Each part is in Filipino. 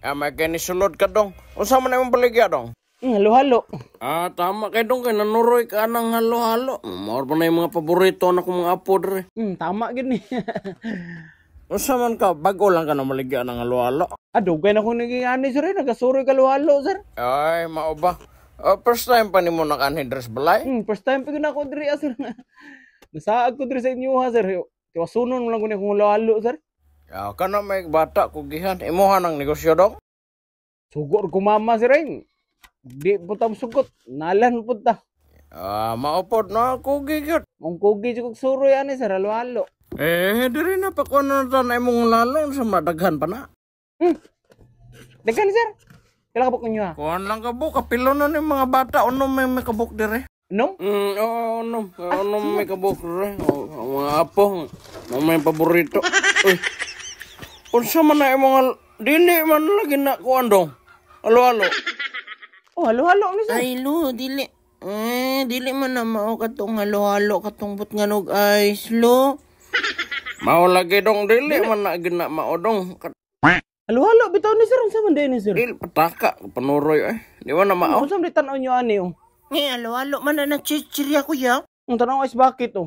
May kinisulod ka dong. Unsa man imong baligya dong? Halo-halo. Tama kay dong kay nanuroy ka ng halo-halo. Mao pa na yung mga paborito na kong mga apo dre. Tama gini. Unsa man ka bago lang ka na maligya ng halo-halo? Dugay na ko naging ani sir, nagasuroy ka halo sir. Ay, mao ba? First time pa nimo naka-dress balay? First time pa ko na ako diri sir. Nasaag ko diri sa inyo ha sir. Tiwasunon mo lang ko ni kung halo sir. Kana may bata ko gihan. Imuha ng negosyo dong? Sugor ko mama sir. Di po tam sugot. Nalan po ta. Maupod na kugi gyud. Ang kugi jud kog suroy ani sir, halo-halo. Diri na pa kuno na ta imong lalong sa madaghan pa na. Daghan sir. Kailan kabuk ninyo ha? Kuan lang kabuk, kapilo na ni mga bata. Unom may kabuk dire. Unom? Unom. Unom may kabuk dire. Mga apo. May paborito. Uy. Unsa man na imong dili man lagi na kuan dong. Halo-halo. Halo-halo ni sir. Ay, lo, dili. Dili man na mao katong halo-halo katong but nga nog ice, lo. Mao lagi dong dili man na gina mao dong. Halo-halo bitaw ni sir, unsa man din ni sir? Dili pataka panuroy Di man na mao. Unsa man di tan-aw nyo ani Halo-halo man na nagchichirya ko ya. Ang tanong is bakit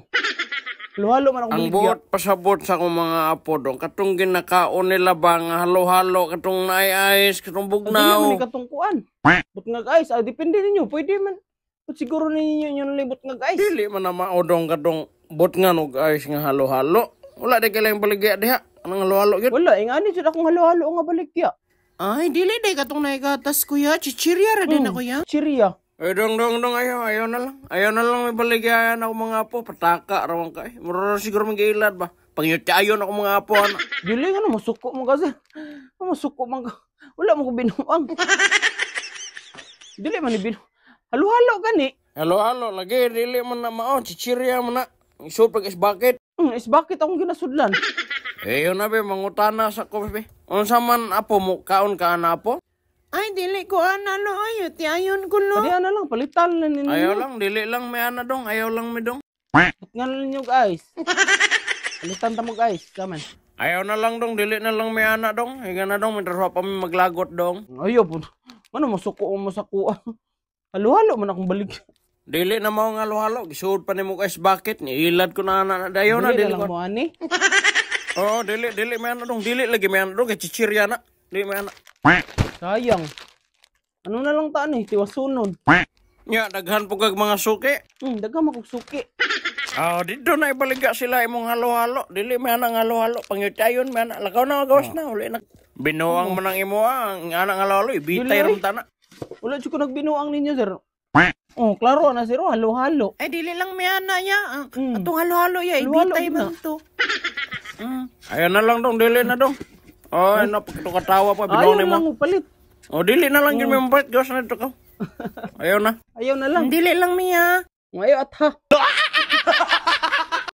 Halo-halo man ako Ang baligya. buot pasabot sa akong mga apo dong. Katong ginakaon nila ba nga halo-halo, katong naay-ice, katong Dili man bugnaw. ni katungkuan. But nga guys, depende ninyo, pwede man. But siguro ninyo yung libot nga guys. Dili man na mao dong katong butngan og ice nga halo-halo. Wala di kailang baligya diha. Anong halo-halo gyud? Wala, ingani jud akong halo-halo nga baligya. Ay, dili day katong naigatas ko ya. Chichirya ra din ako ya. Chiriya. Dong, ayaw na lang. Ayaw na lang may baligyan ako mga apo. Pataka, raman ka Mura siguro mag-iilad ba? Pangyutyayon ako mga apo. Dili nga na, masuko mo kasi. Masuko man ka. Wala mo ko binuang. Dili man ni binuang. Halo-halo gani. Halo-halo, lagi. Dili man na mao. Chichirya man na. Isod pag isbakit. Isbakit akong ginasudlan. Yun na be, mangutana sa ko be. Unsa man apo mo, kaon ka na apo? Ay, dili ko lo. Ayo, tiayon ko lo. Pwede ana lang, palitan na ninyo. Ayaw lang, dili lang may ana dong. Ayaw lang may dong. Ba't nga lang ninyo guys? Palitan ta mo guys, kaman. Ayaw na lang dong, dili na lang may ana dong. Higa na dong, may trabaho pa may maglagot dong. Ayaw po. Ano masuko o masakuan? Halo-halo man akong balik. Dili na mao nga halo-halo. Gisuod pa nimo guys bakit ni ilad ko na ana dayon na Dili dili lang ko. mo ani. Dili may ana dong. Dili lagi may ana dong kay chichirya na. Dili may ana. Sayang. Ano na lang taan tiwasunon. Nya daghan po kag mga suki. Daghang makugsuki. Dito na ibaligya sila imong halo-halo. Dili may ana nga halo-halo. Pangyutayon may ana. Lakaw na magawas na uli na. Binuang man ang imo ang ana nga halo-halo. Ibitay ram tana. Wala jud ko nagbinuang ninyo sir. Klaro na sir, halo-halo. Ay, dili lang may ana ya. Atong halo-halo ya. Halo-halo Ibitay na. man to. Ayaw na lang dong. Dili na dong. Ano pagkito katawa pa. Ayaw Binuang na lang mo. mo palit. Dili na lang yun may mabait. Gawas na ito ka. Ayaw na. Ayaw na lang. Dili lang miya. Ayaw at ha.